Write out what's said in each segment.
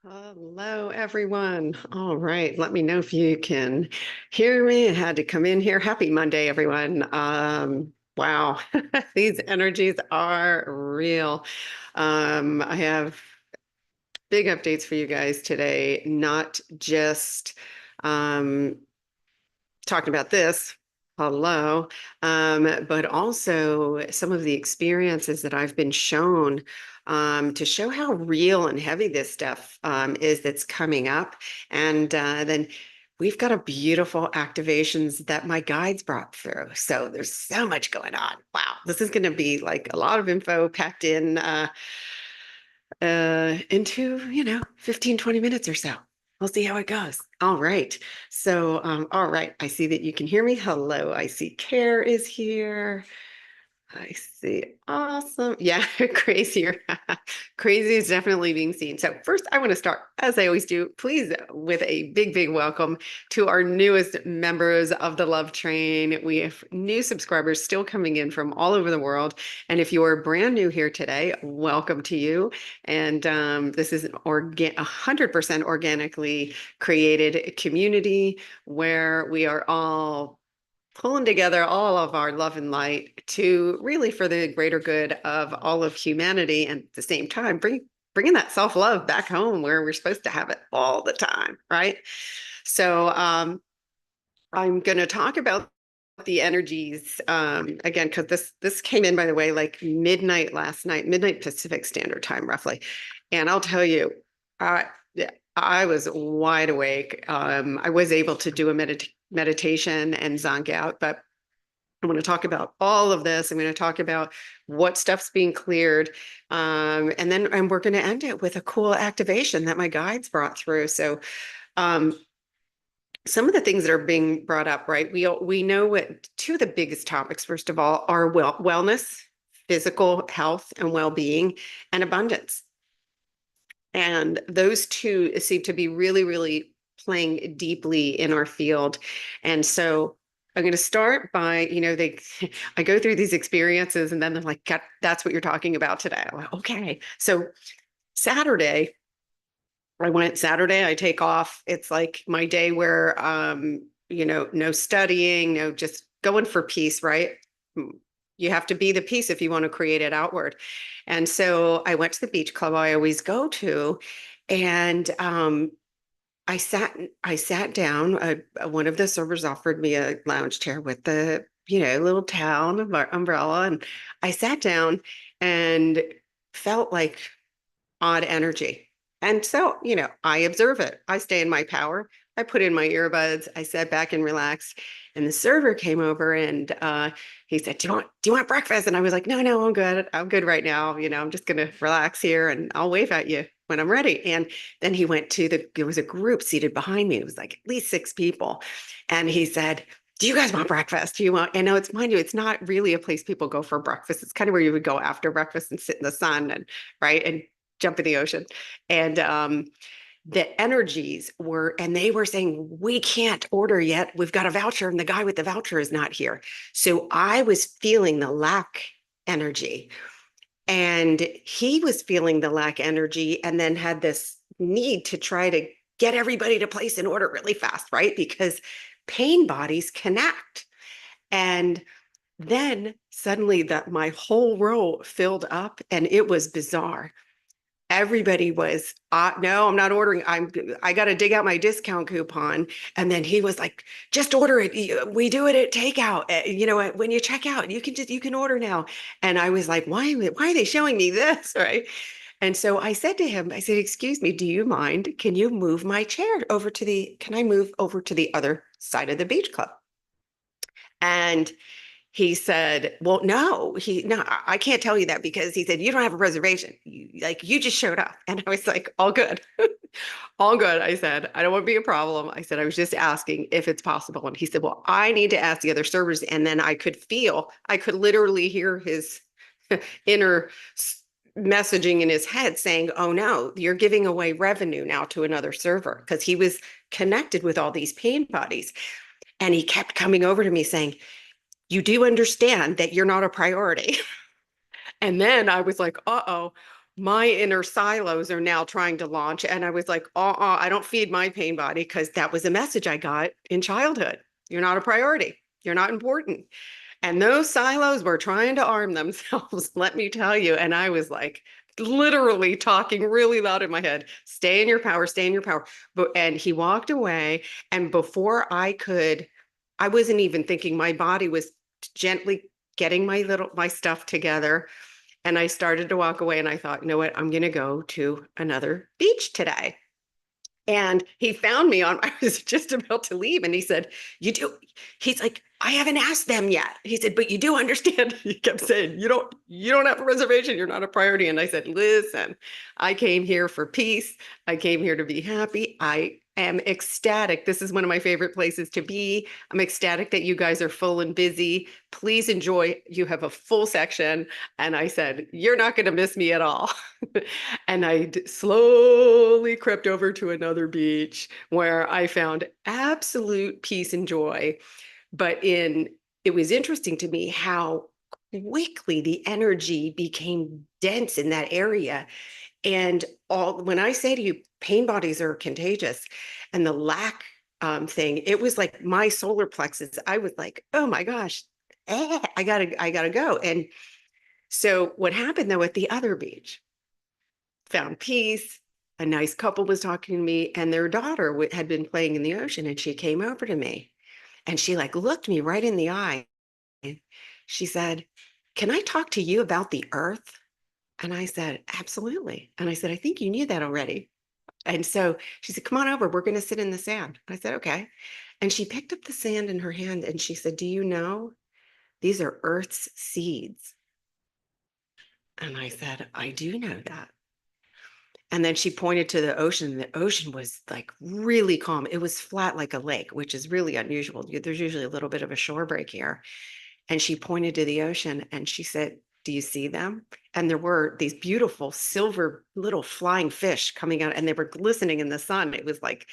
Hello, everyone. All right. Let me know if you can hear me. I had to come in here. Happy Monday, everyone. Wow, these energies are real. I have big updates for you guys today, not just um, talking about this. Hello. But also some of the experiences that I've been shown to show how real and heavy this stuff is that's coming up. And then we've got a beautiful activations that my guides brought through. So there's so much going on. Wow. This is going to be like a lot of info packed in into, 15, 20 minutes or so. We'll see how it goes. All right. So, all right. I see that you can hear me. Hello. I see Care is here. I see. Awesome. Yeah, crazier. Crazy is definitely being seen. So first, I want to start, as I always do, please, with a big, big welcome to our newest members of the Love Train. We have new subscribers still coming in from all over the world. And if you are brand new here today, welcome to you. And this is an 100% organically created community where we are all pulling together all of our love and light to really for the greater good of all of humanity, and at the same time bringing that self-love back home where we're supposed to have it all the time, right? So I'm going to talk about the energies again, because this came in, by the way, like midnight last night, midnight Pacific Standard Time, roughly. And I'll tell you, I I was wide awake. I was able to do a meditation and zonk out, but I'm going to talk about all of this. I'm going to talk about what stuff's being cleared. And we're going to end it with a cool activation that my guides brought through. So um, some of the things that are being brought up, right? We know what two of the biggest topics, first of all, are wellness, physical health and well-being, and abundance. And those two seem to be really, really playing deeply in our field. And so I'm going to start by, I go through these experiences and then they're like, that's what you're talking about today. I'm like, okay. So Saturday, Saturday, I take off. It's like my day where, no studying, no just going for peace, right? You have to be the peace if you want to create it outward. And so I went to the beach club I always go to, and I sat down. One of the servers offered me a lounge chair with the, little towel and umbrella, and I sat down and felt like odd energy. And so, I observe it. I stay in my power. I put in my earbuds. I sat back and relaxed. And the server came over and he said, "Do you want breakfast?" And I was like, "No, no, I'm good. I'm good right now. I'm just gonna relax here and I'll wave at you when I'm ready." And then he went to there was a group seated behind me. It was like at least 6 people. And he said, "Do you guys want breakfast? Do you want?" And no, it's mind you, it's not really a place people go for breakfast. It's kind of where you would go after breakfast and sit in the sun and right and jump in the ocean. And the energies were, and they were saying, "We can't order yet. We've got a voucher, and the guy with the voucher is not here." So I was feeling the lack energy, and he was feeling the lack energy, and then had this need to try to get everybody to place an order really fast, right? Because pain bodies connect. And then suddenly that my whole row filled up, and it was bizarre. Everybody was, "No, I'm not ordering. I got to dig out my discount coupon." And then he was like, "Just order it. We do it at takeout. When you check out, you can order now." And I was like, why are they showing me this?" Right. And so I said to him, I said, "Excuse me, do you mind? Can I move over to the other side of the beach club?" And he said, "Well, no, no, I can't tell you that because," he said, "you don't have a reservation. You just showed up." And I was like, "All good." All good. I said, "I don't want to be a problem." I said, "I was just asking if it's possible." And he said, "Well, I need to ask the other servers." And then I could literally hear his inner messaging in his head saying, "Oh no, you're giving away revenue now to another server," because he was connected with all these pain bodies. And he kept coming over to me saying, "You do understand that you're not a priority." And then I was like, uh-oh, my inner silos are now trying to launch. And I was like, I don't feed my pain body, because that was a message I got in childhood. You're not a priority. You're not important. And those silos were trying to arm themselves, let me tell you. And I was like, literally talking really loud in my head, stay in your power, stay in your power. And he walked away. And before I wasn't even thinking, my body was gently getting my stuff together. And I started to walk away, and I thought, you know what? I'm going to go to another beach today. And he found me I was just about to leave, and he said, you do, he's like, I haven't asked them yet. He said, but you do understand. He kept saying, you don't have a reservation. You're not a priority. And I said, listen, I came here for peace. I came here to be happy. I am ecstatic. This is one of my favorite places to be. I'm ecstatic that you guys are full and busy. Please enjoy. You have a full section. And I said, you're not going to miss me at all. And I slowly crept over to another beach where I found absolute peace and joy. But it was interesting to me how quickly the energy became dense in that area. And when I say to you, pain bodies are contagious, and the lack thing, it was like my solar plexus. I was like, oh my gosh, I gotta go. And so what happened though at the other beach? Found peace. A nice couple was talking to me, and their daughter had been playing in the ocean, and she came over to me, and she like looked me right in the eye. She said, can I talk to you about the earth? And I said, absolutely. And I said, I think you knew that already. And so she said, come on over. We're going to sit in the sand. I said, okay. And she picked up the sand in her hand, and she said, do you know these are Earth's seeds? And I said, I do know that. And then she pointed to the ocean. The ocean was like really calm. It was flat like a lake, which is really unusual. There's usually a little bit of a shore break here. And she pointed to the ocean, and she said, do you see them? And there were these beautiful silver little flying fish coming out, and they were glistening in the sun. It was like,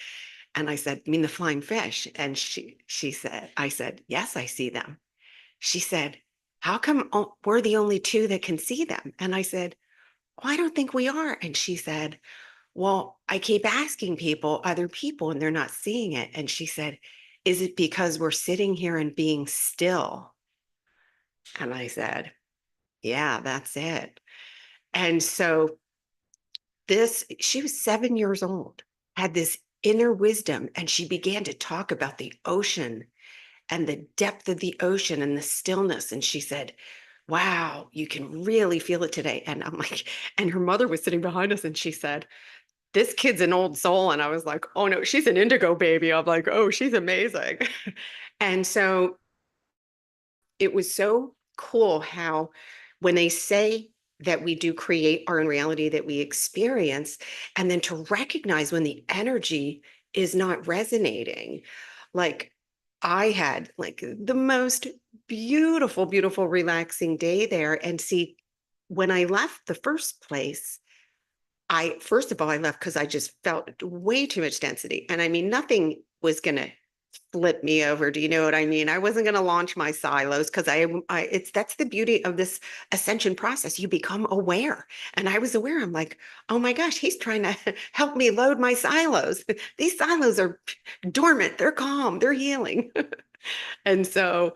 and I said, you mean the flying fish? And she said, I said, yes, I see them. She said, how come we're the only two that can see them? And I said, oh, I don't think we are. And she said, well, I keep asking other people, and they're not seeing it. And she said, is it because we're sitting here and being still? And I said, yeah, that's it. And so she was 7 years old, had this inner wisdom, and she began to talk about the ocean and the depth of the ocean and the stillness. And she said, wow, you can really feel it today. And I'm like, and her mother was sitting behind us, and she said, this kid's an old soul. And I was like, oh no, she's an indigo baby. I'm like, oh, she's amazing. And so it was so cool how when they say that we do create our own reality that we experience, and then to recognize when the energy is not resonating. Like, I had like the most beautiful, beautiful, relaxing day there. And see, when I left the first place, first of all, I left because I just felt way too much density. And I mean, nothing was going to flip me over. Do you know what I mean? I wasn't going to launch my silos, because that's the beauty of this ascension process. You become aware. And I was aware. I'm like, oh my gosh, he's trying to help me load my silos. These silos are dormant. They're calm. They're healing. And so,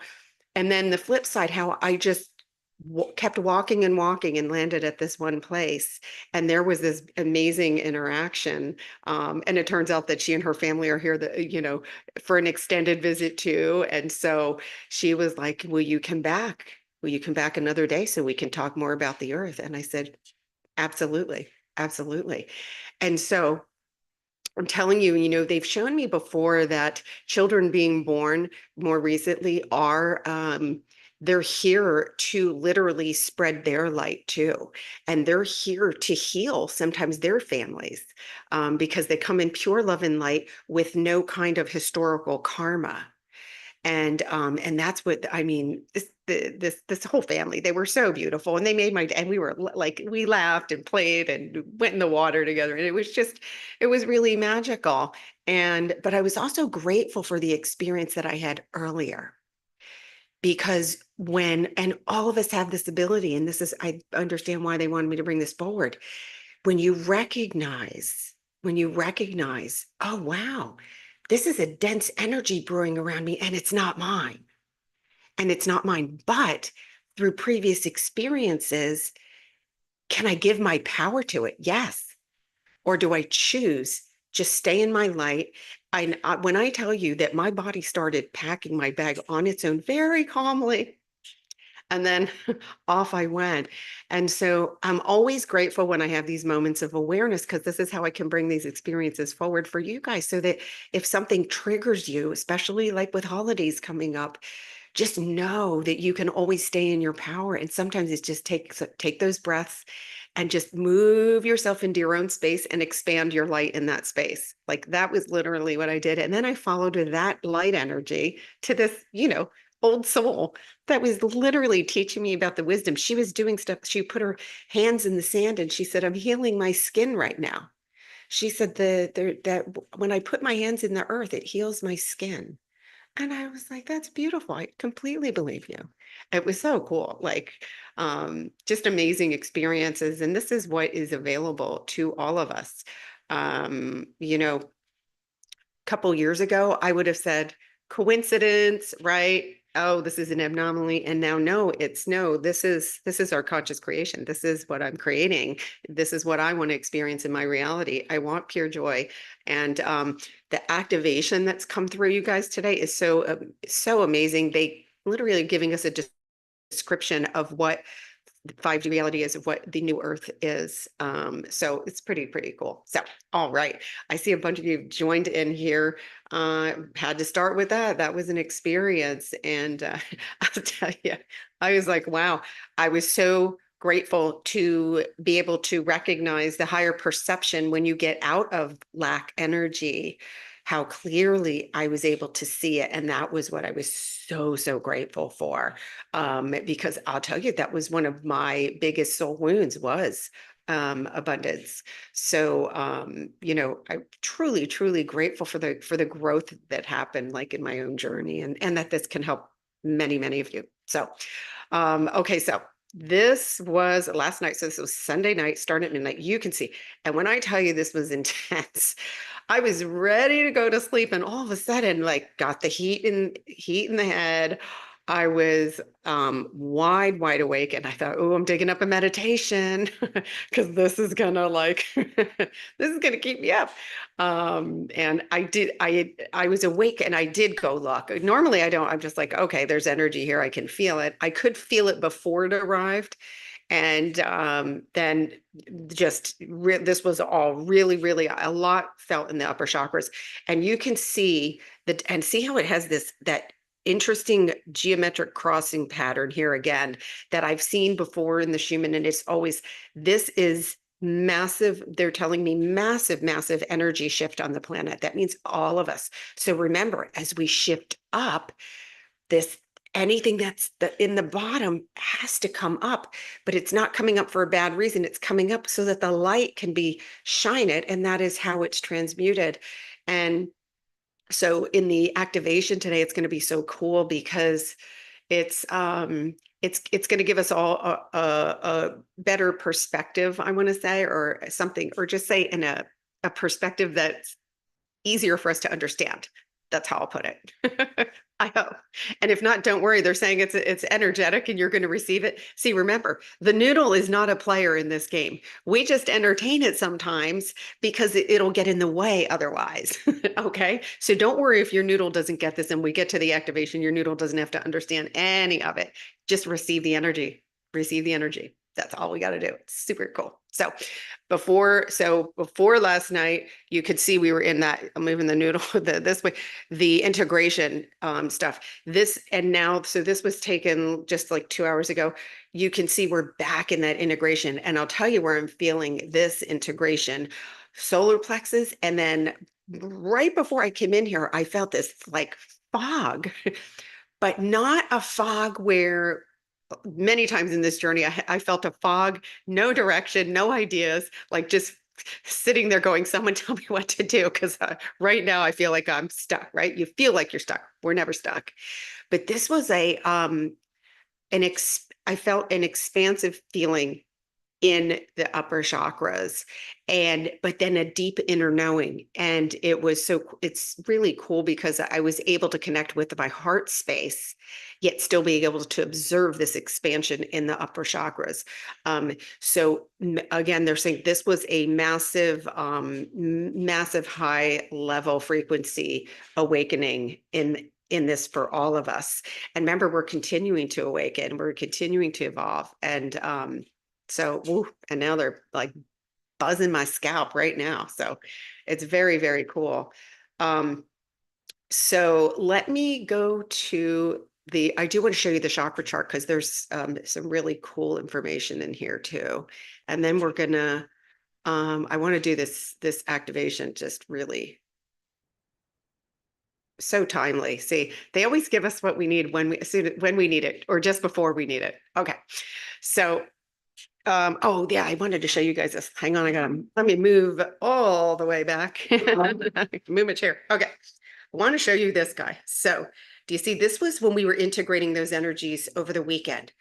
and then the flip side, how I just kept walking and walking and landed at this one place. And there was this amazing interaction. And it turns out that she and her family are here, for an extended visit too. And so she was like, will you come back? Will you come back another day so we can talk more about the earth? And I said, absolutely, absolutely. And so I'm telling you, they've shown me before that children being born more recently they're here to literally spread their light too. And they're here to heal sometimes their families, because they come in pure love and light with no kind of historical karma. And that's what I mean. This whole family, they were so beautiful, and they made and we were like, we laughed and played and went in the water together, and it was really magical. But I was also grateful for the experience that I had earlier, because and all of us have this ability, and this is, I understand why they wanted me to bring this forward. When you recognize, oh, wow, this is a dense energy brewing around me and it's not mine. And it's not mine. But through previous experiences, can I give my power to it? Yes. Or do I choose just stay in my light? When I tell you that my body started packing my bag on its own very calmly, and then off I went. And so I'm always grateful when I have these moments of awareness, because this is how I can bring these experiences forward for you guys, so that if something triggers you, especially like with holidays coming up, just know that you can always stay in your power. And sometimes it's just take those breaths and just move yourself into your own space and expand your light in that space. Like that was literally what I did. And then I followed with that light energy to this, old soul that was literally teaching me about the wisdom. She was doing stuff. She put her hands in the sand and she said, I'm healing my skin right now. She said that when I put my hands in the earth, it heals my skin. And I was like, that's beautiful. I completely believe you. It was so cool. Like, just amazing experiences. And this is what is available to all of us. A couple years ago, I would have said, coincidence, right? Oh, this is an anomaly. And now, no, this is our conscious creation. This is what I'm creating. This is what I want to experience in my reality. I want pure joy. And the activation that's come through you guys today is so amazing. They literally giving us a description of what 5D reality is, of what the new earth is. So it's pretty cool. So, all right. I see a bunch of you joined in here. Had to start with that. That was an experience. And I'll tell you, I was like, wow, I was so grateful to be able to recognize the higher perception when you get out of lack energy, how clearly I was able to see it. And that was what I was so grateful for. Because I'll tell you, that was one of my biggest soul wounds, was abundance. So, I'm truly grateful for the growth that happened, like in my own journey, and that this can help many of you. So, okay, so this was last night. So this was Sunday night, starting at midnight. You can see. And when I tell you this was intense, I was ready to go to sleep, and all of a sudden, like, got the heat in the head. I was wide awake, and I thought, oh, I'm taking up a meditation because this is gonna like this is gonna keep me up. And I was awake and I did go look. Normally I don't. I'm just like, okay, there's energy here. I can feel it. I could feel it before it arrived. And then this was all really a lot felt in the upper chakras. And you can see that, and see how it has that interesting geometric crossing pattern here again that I've seen before in the Schumann. And it's always, this is massive. They're telling me massive energy shift on the planet. That means all of us. So remember, as we shift up, this anything that's in the bottom has to come up, but it's not coming up for a bad reason. It's coming up so that the light can shine it, and that is how it's transmuted. And so in the activation today, it's going to be so cool because it's it's going to give us all a better perspective, I want to say, or something, or just say in a perspective that's easier for us to understand. That's how I'll put it. I hope. And if not, don't worry. They're saying it's energetic and you're going to receive it. See, remember, the noodle is not a player in this game. We just entertain it sometimes because it'll get in the way otherwise. Okay. So don't worry if your noodle doesn't get this and we get to the activation, your noodle doesn't have to understand any of it. Just receive the energy. Receive the energy. That's all we got to do. It's super cool. So before last night, you could see we were in that, I'm moving the noodle this way, the integration stuff. This was taken just like 2 hours ago. You can see we're back in that integration. And I'll tell you where I'm feeling this integration: solar plexus. And then right before I came in here, I felt this like fog, but not a fog where many times in this journey, I felt a fog, no direction, no ideas, like just sitting there going, someone tell me what to do. Because right now I feel like I'm stuck, right? You feel like you're stuck. We're never stuck. But this was I felt an expansive feeling in the upper chakras, but then a deep inner knowing. And it's really cool because I was able to connect with my heart space, yet still being able to observe this expansion in the upper chakras. So again, they're saying this was a massive high level frequency awakening in this for all of us. And remember, we're continuing to awaken, we're continuing to evolve. And now they're like buzzing my scalp right now. So it's very, very cool. So let me go to I do want to show you the chakra chart because there's some really cool information in here too. And then we're gonna, I want to do this activation just really so timely. See, they always give us what we need when we need it or just before we need it. Okay. So oh yeah, I wanted to show you guys this. Hang on, let me move all the way back. Move my chair. Okay. I want to show you this guy. So do you see, this was when we were integrating those energies over the weekend.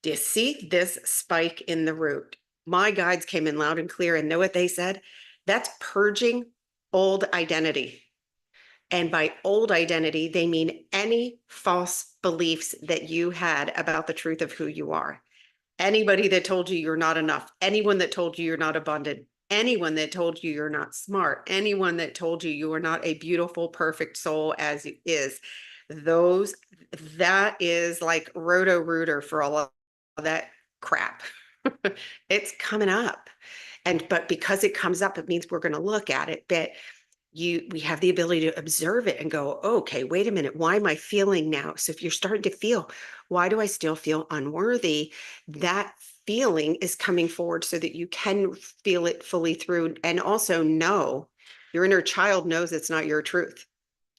Do you see this spike in the root? My guides came in loud and clear and know what they said? That's purging old identity. And by old identity, they mean any false beliefs that you had about the truth of who you are. Anybody that told you you're not enough, anyone that told you you're not abundant, anyone that told you you're not smart, anyone that told you you are not a beautiful, perfect soul as is, that is like roto-rooter for all of that crap. It's coming up. But because it comes up, it means we're going to look at it. But we have the ability to observe it and go, okay, wait a minute, why am I feeling now? So if you're starting to feel, why do I still feel unworthy? That feeling is coming forward so that you can feel it fully through, and also know your inner child knows it's not your truth.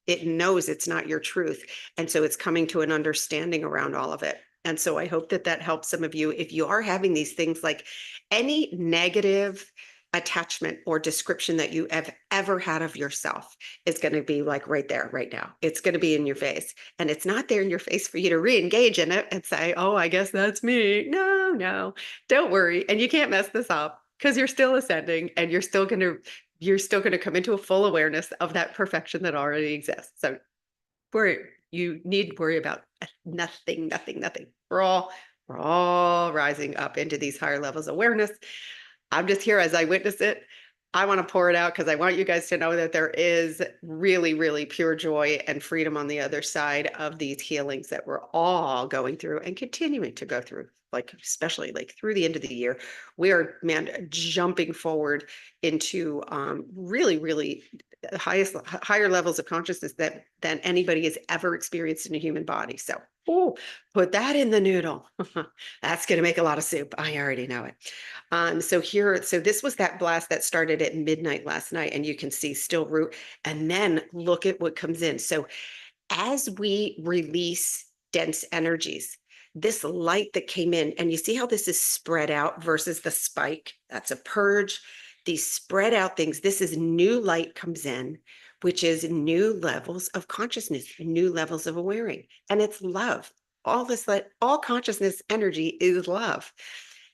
It knows it's not your truth. And so it's coming to an understanding around all of it. And so I hope that helps some of you. If you are having these things, like any negative attachment or description that you have ever had of yourself, is going to be like right there, right now. It's going to be in your face. And it's not there in your face for you to re-engage in it and say, oh, I guess that's me. No, don't worry. And you can't mess this up because you're still ascending and you're still going to come into a full awareness of that perfection that already exists. So you need to worry about nothing. We're all rising up into these higher levels of awareness. I'm just here as I witness it. I want to pour it out because I want you guys to know that there is really, really pure joy and freedom on the other side of these healings that we're all going through and continuing to go through, like especially like through the end of the year. We are, man, jumping forward into really, really higher levels of consciousness than anybody has ever experienced in a human body. So, put that in the noodle. That's going to make a lot of soup. I already know it. So this was that blast that started at midnight last night, and you can see still root, and then look at what comes in. So as we release dense energies, this light that came in, and you see how this is spread out versus the spike, that's a purge. These spread out things, this is new light comes in, which is new levels of consciousness, new levels of awareness, and it's love. All consciousness energy is love.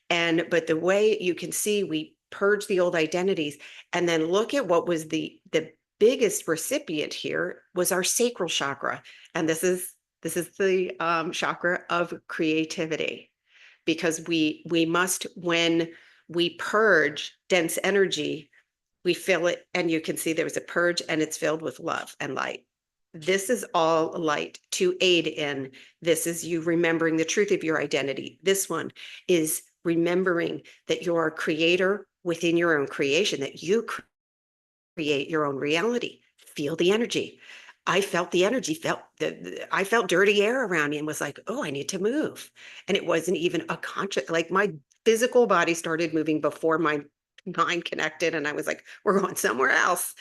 But the way you can see, we purge the old identities, and then look at what was the biggest recipient here was our sacral chakra. And this is the chakra of creativity, because we must, when we purge dense energy, we fill it, and you can see there was a purge, and it's filled with love and light. This is all light to aid in. This is you remembering the truth of your identity. This one is remembering that you're a creator within your own creation, that you create your own reality. Feel the energy. I felt the energy, I felt dirty air around me and was like, oh, I need to move. And it wasn't even a conscious, like my physical body started moving before my mind connected. And I was like, we're going somewhere else,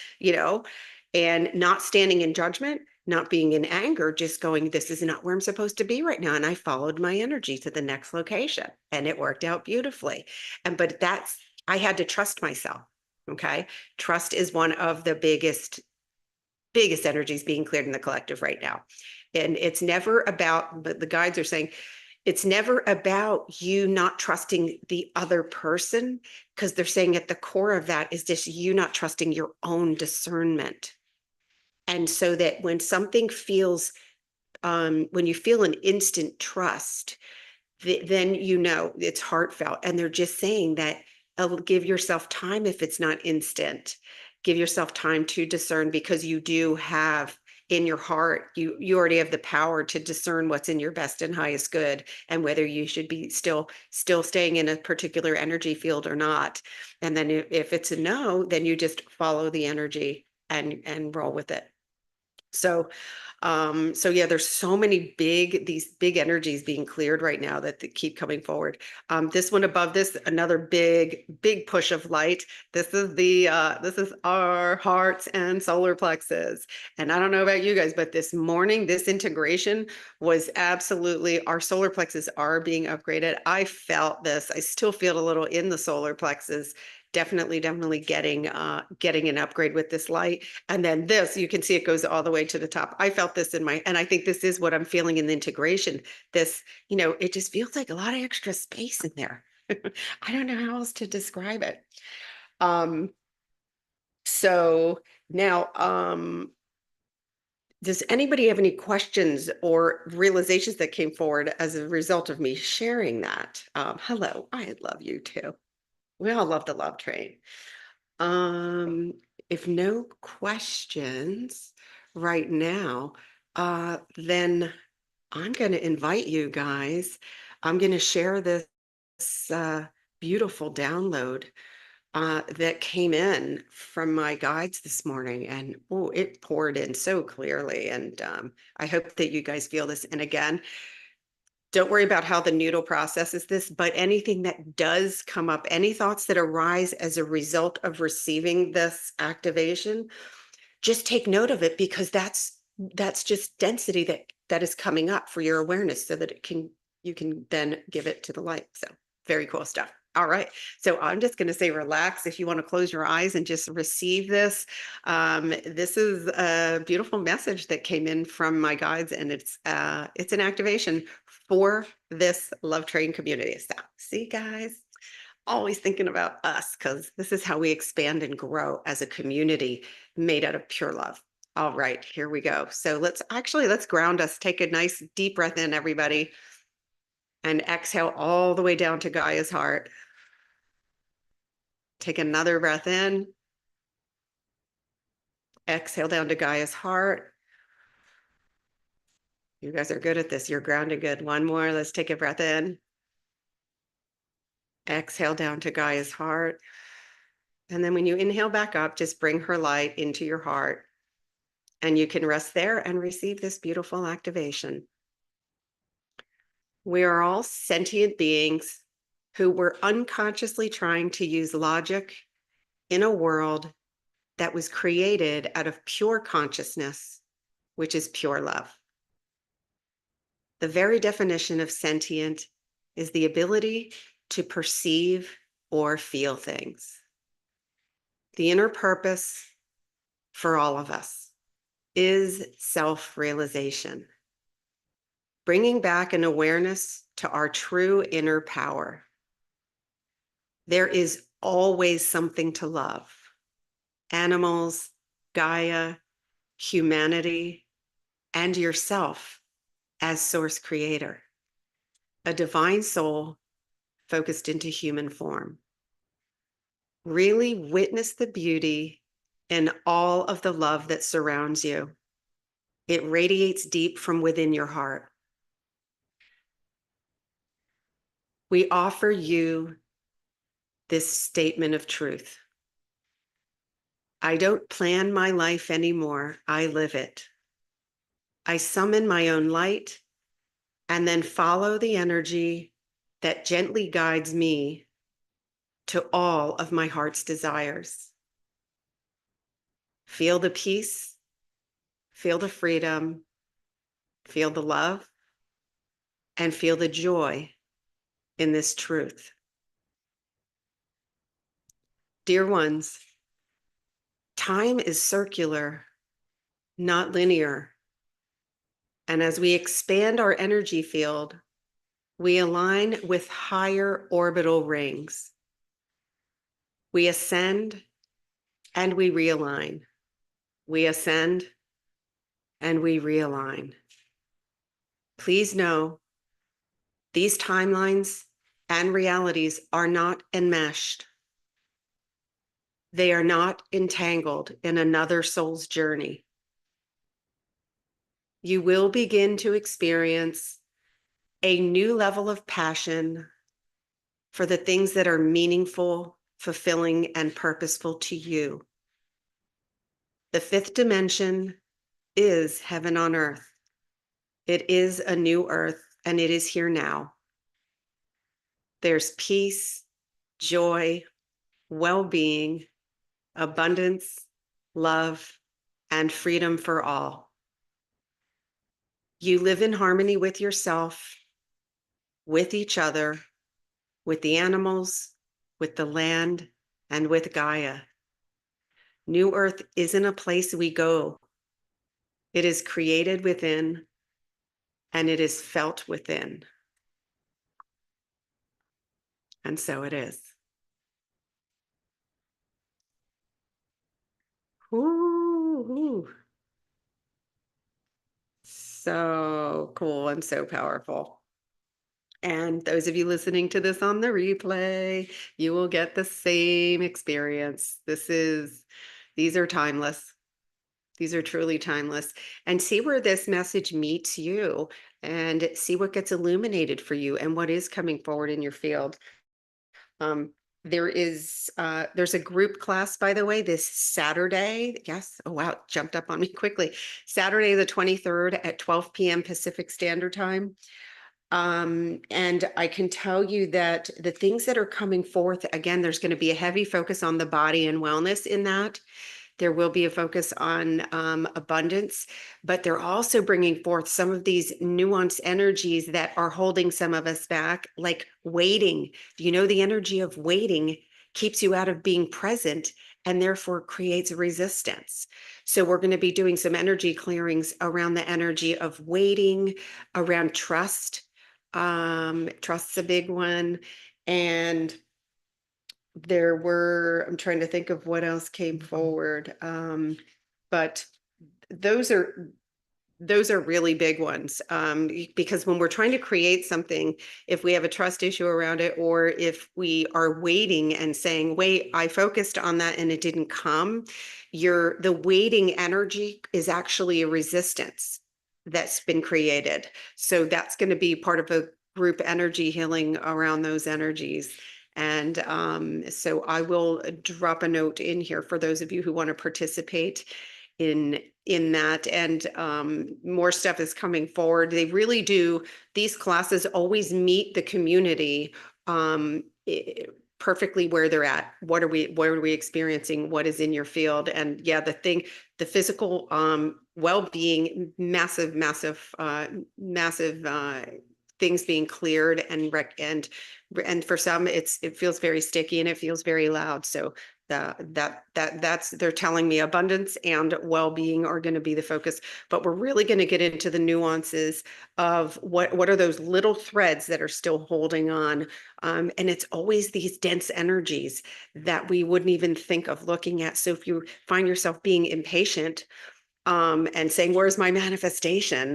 and not standing in judgment, not being in anger, just going, this is not where I'm supposed to be right now. And I followed my energy to the next location, and it worked out beautifully. But I had to trust myself. Okay. Trust is one of the biggest energies being cleared in the collective right now. And it's never about, but the guides are saying, It's never about you not trusting the other person, because they're saying at the core of that is just you not trusting your own discernment. And so that when something feels, when you feel an instant trust, then you know it's heartfelt. And they're just saying that give yourself time if it's not instant. Give yourself time to discern, because you do have in your heart, you already have the power to discern what's in your best and highest good, and whether you should be still staying in a particular energy field or not. And then if it's a no, then you just follow the energy and roll with it. So yeah, there's so many these big energies being cleared right now that keep coming forward. This one above this, another big push of light. This is our hearts and solar plexus. And I don't know about you guys, but this morning, this integration was absolutely, our solar plexus are being upgraded. I felt this. I still feel a little in the solar plexus. Definitely getting an upgrade with this light. And then this, you can see it goes all the way to the top. I felt this and I think this is what I'm feeling in the integration. This, it just feels like a lot of extra space in there. I don't know how else to describe it. So now, does anybody have any questions or realizations that came forward as a result of me sharing that? Hello, I love you too. We all love the love train. Um, if no questions right now, then I'm going to invite you guys. I'm going to share this uh, beautiful download that came in from my guides this morning, and oh, it poured in so clearly. And I hope that you guys feel this. And again, don't worry about how the noodle processes this, but anything that does come up, any thoughts that arise as a result of receiving this activation, just take note of it, because that's just density that is coming up for your awareness, so that you can then give it to the light. So very cool stuff. All right. So I'm just going to say relax. If you want to close your eyes and just receive this, this is a beautiful message that came in from my guides, and it's an activation for this love train community. So see, guys, always thinking about us, because this is how we expand and grow as a community made out of pure love. All right, here we go. So let's ground us. Take a nice deep breath in, everybody, and exhale all the way down to Gaia's heart. Take another breath in. Exhale down to Gaia's heart. You guys are good at this. You're grounded good. One more. Let's take a breath in. Exhale down to Gaia's heart. And then when you inhale back up, just bring her light into your heart. And you can rest there and receive this beautiful activation. We are all sentient beings who were unconsciously trying to use logic in a world that was created out of pure consciousness, which is pure love. The very definition of sentient is the ability to perceive or feel things. The inner purpose for all of us is self-realization, bringing back an awareness to our true inner power. There is always something to love. Animals, Gaia, humanity, and yourself as source creator. A divine soul focused into human form. Really witness the beauty in all of the love that surrounds you. It radiates deep from within your heart. We offer you this statement of truth. I don't plan my life anymore. I live it. I summon my own light and then follow the energy that gently guides me to all of my heart's desires. Feel the peace, feel the freedom, feel the love, and feel the joy in this truth. Dear ones, time is circular, not linear. And as we expand our energy field, We align with higher orbital rings. We ascend and we realign. We ascend and we realign. Please know these timelines and realities are not enmeshed. They are not entangled in another soul's journey. You will begin to experience a new level of passion for the things that are meaningful, fulfilling, and purposeful to you. The fifth dimension is heaven on earth. It is a new earth, and it is here now. There's peace, joy, well-being, abundance, love, and freedom for all. You live in harmony with yourself, with each other, with the animals, with the land, and with Gaia. New Earth isn't a place we go. It is created within, and it is felt within. And so it is. Ooh. So cool and so powerful. And those of you listening to this on the replay, you will get the same experience. These are timeless. These are truly timeless. And see where this message meets you and see what gets illuminated for you and what is coming forward in your field. There's a group class, by the way, this Saturday. Yes. Oh, wow. It jumped up on me quickly. Saturday, the 23rd at 12 p.m. Pacific Standard Time. And I can tell you that the things that are coming forth, again, there's going to be a heavy focus on the body and wellness in that. There will be a focus on abundance, but they're also bringing forth some of these nuanced energies that are holding some of us back, like waiting. Do you know the energy of waiting keeps you out of being present and therefore creates resistance? So we're going to be doing some energy clearings around the energy of waiting, around trust. Trust's a big one. And I'm trying to think of what else came forward. But those are really big ones, because when we're trying to create something, if we have a trust issue around it, or if we are waiting and saying, wait, I focused on that and it didn't come, the waiting energy is actually a resistance that's been created. So that's going to be part of a group energy healing around those energies. And so I will drop a note in here for those of you who want to participate in that. And more stuff is coming forward. They really do. These classes always meet the community perfectly where they're at. What are we experiencing? What is in your field? And yeah, the physical well-being, massive things being cleared, and for some it feels very sticky and it feels very loud. So that's they're telling me abundance and well-being are going to be the focus, but we're really going to get into the nuances of what are those little threads that are still holding on, and it's always these dense energies that we wouldn't even think of looking at. So if you find yourself being impatient and saying, where's my manifestation?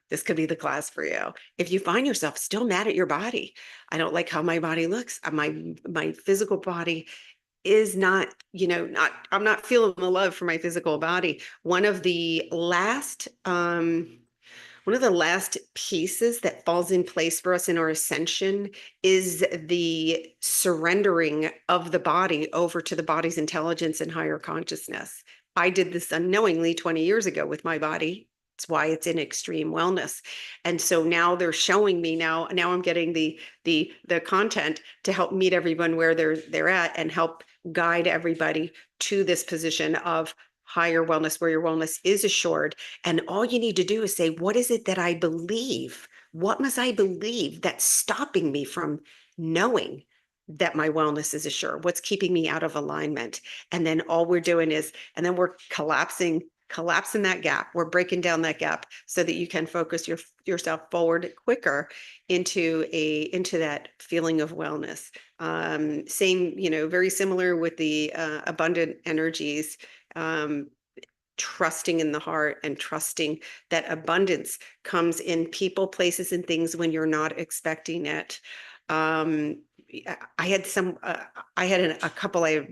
This could be the class for you. If you find yourself still mad at your body, I don't like how my body looks. My physical body is not, I'm not feeling the love for my physical body. One of the last pieces that falls in place for us in our ascension is the surrendering of the body over to the body's intelligence and higher consciousness. I did this unknowingly 20 years ago with my body. It's why it's in extreme wellness. And so now they're showing me now I'm getting the content to help meet everyone where they're at and help guide everybody to this position of higher wellness, where your wellness is assured. And all you need to do is say, what is it that I believe? What must I believe that's stopping me from knowing that my wellness is assured? What's keeping me out of alignment? And then all we're doing is, and then we're collapsing collapsing that gap. We're breaking down that gap so that you can focus yourself forward quicker into that feeling of wellness. Same, very similar with the abundant energies. Trusting in the heart and trusting that abundance comes in people, places, and things when you're not expecting it. Um, I had a couple I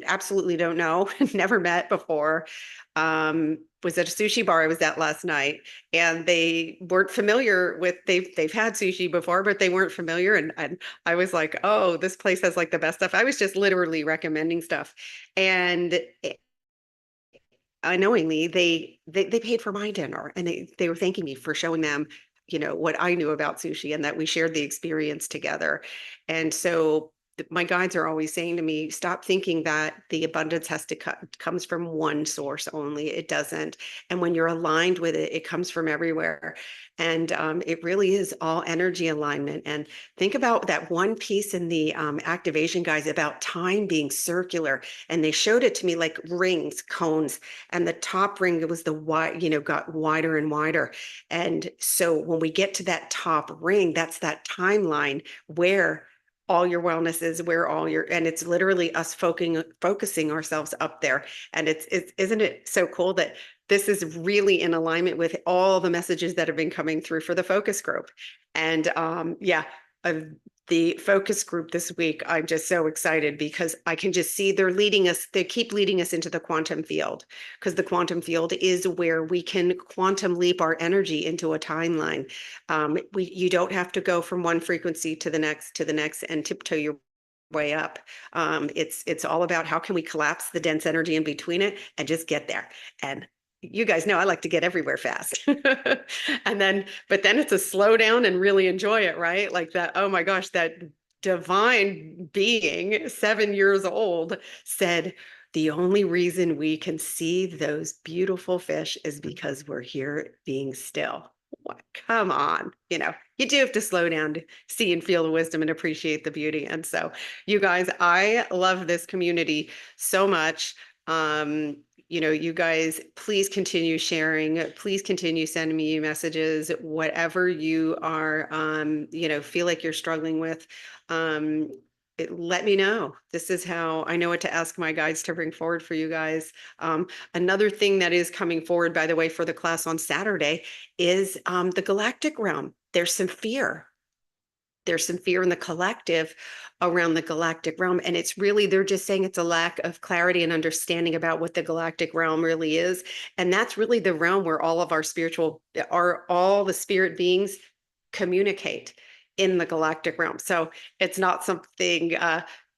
absolutely don't know, never met before. Was at a sushi bar I was at last night, and they weren't familiar with they've had sushi before, but they weren't familiar, and I was like, oh, this place has like the best stuff. I was just literally recommending stuff, and unknowingly they paid for my dinner, and they were thanking me for showing them what I knew about sushi, and that we shared the experience together. And so my guides are always saying to me, stop thinking that the abundance has to comes from one source only. It doesn't. And when you're aligned with it, it comes from everywhere. And it really is all energy alignment. And think about that one piece in the activation guys about time being circular, and they showed it to me like rings, cones, and the top ring was the wide, got wider and wider. And so when we get to that top ring, that's that timeline where all your wellness is, where all your, and it's literally us focusing ourselves up there. And it's isn't it so cool that this is really in alignment with all the messages that have been coming through for the focus group. And yeah, the focus group this week, I'm just so excited because I can just see they keep leading us into the quantum field, because the quantum field is where we can quantum leap our energy into a timeline. You don't have to go from one frequency to the next and tiptoe your way up. It's all about how can we collapse the dense energy in between it and just get there. And you guys know I like to get everywhere fast. But then it's a slow down and really enjoy it, right? Like that, oh my gosh, that divine being, 7 years old, said, the only reason we can see those beautiful fish is because we're here being still. What? Come on. You do have to slow down to see and feel the wisdom and appreciate the beauty. And so, you guys, I love this community so much. You guys, please continue sharing. Please continue sending me messages, whatever you are, feel like you're struggling with. Let me know. This is how I know what to ask my guides to bring forward for you guys. Another thing that is coming forward, by the way, for the class on Saturday is the galactic realm. There's some fear in the collective around the galactic realm. And it's really, they're just saying it's a lack of clarity and understanding about what the galactic realm really is. And that's really the realm where all of all the spirit beings communicate in the galactic realm. So it's not something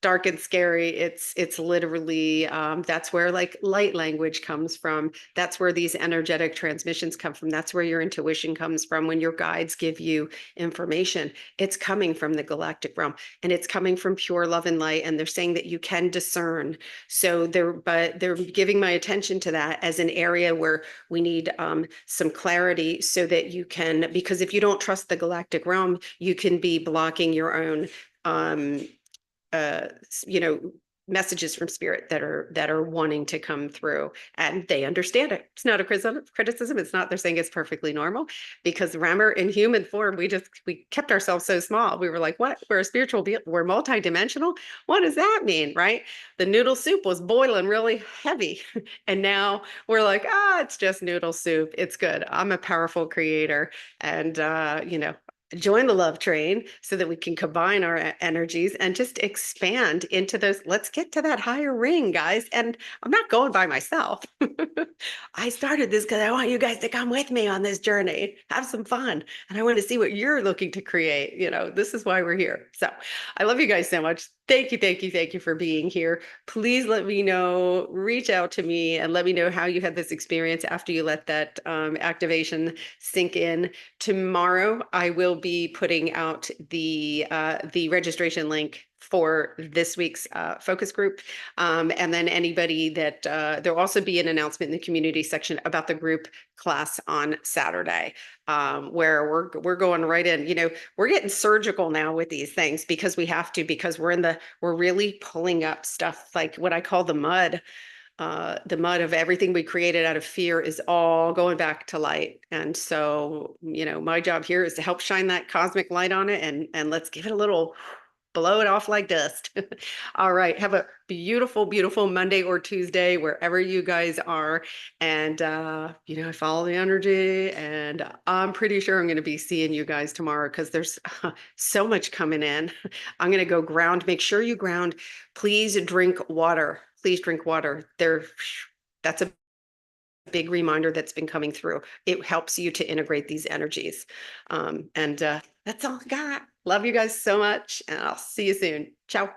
dark and scary. It's literally that's where like light language comes from. That's where these energetic transmissions come from. That's where your intuition comes from. When your guides give you information, it's coming from the galactic realm, and it's coming from pure love and light. And they're saying that you can discern. So they're giving my attention to that as an area where we need some clarity, so that you can, because if you don't trust the galactic realm, you can be blocking your own uh, messages from spirit that are wanting to come through, and they understand it. It's not a criticism. It's not, they're saying it's perfectly normal, because remember, in human form, we kept ourselves so small. We were like, what? We're a spiritual being. We're multidimensional. What does that mean? Right? The noodle soup was boiling really heavy. And now we're like, it's just noodle soup. It's good. I'm a powerful creator. And, join the love train so that we can combine our energies and just expand into those. Let's get to that higher ring, guys. And I'm not going by myself. I started this because I want you guys to come with me on this journey, have some fun. And I want to see what you're looking to create. This is why we're here. So I love you guys so much. Thank you, thank you, thank you for being here. Please let me know, reach out to me and let me know how you had this experience after you let that activation sink in. Tomorrow, I will be putting out the registration link for this week's focus group. And then anybody that there'll also be an announcement in the community section about the group class on Saturday, where we're going right in. We're getting surgical now with these things because we have to, because we're really pulling up stuff like what I call the mud. the mud of everything we created out of fear is all going back to light. And so, my job here is to help shine that cosmic light on it, and let's give it a little blow it off like dust. All right. Have a beautiful, beautiful Monday or Tuesday, wherever you guys are. And, follow the energy. And I'm pretty sure I'm going to be seeing you guys tomorrow because there's so much coming in. I'm going to go ground. Make sure you ground. Please drink water. Please drink water. That's a big reminder that's been coming through. It helps you to integrate these energies. And that's all I got. Love you guys so much, and I'll see you soon. Ciao.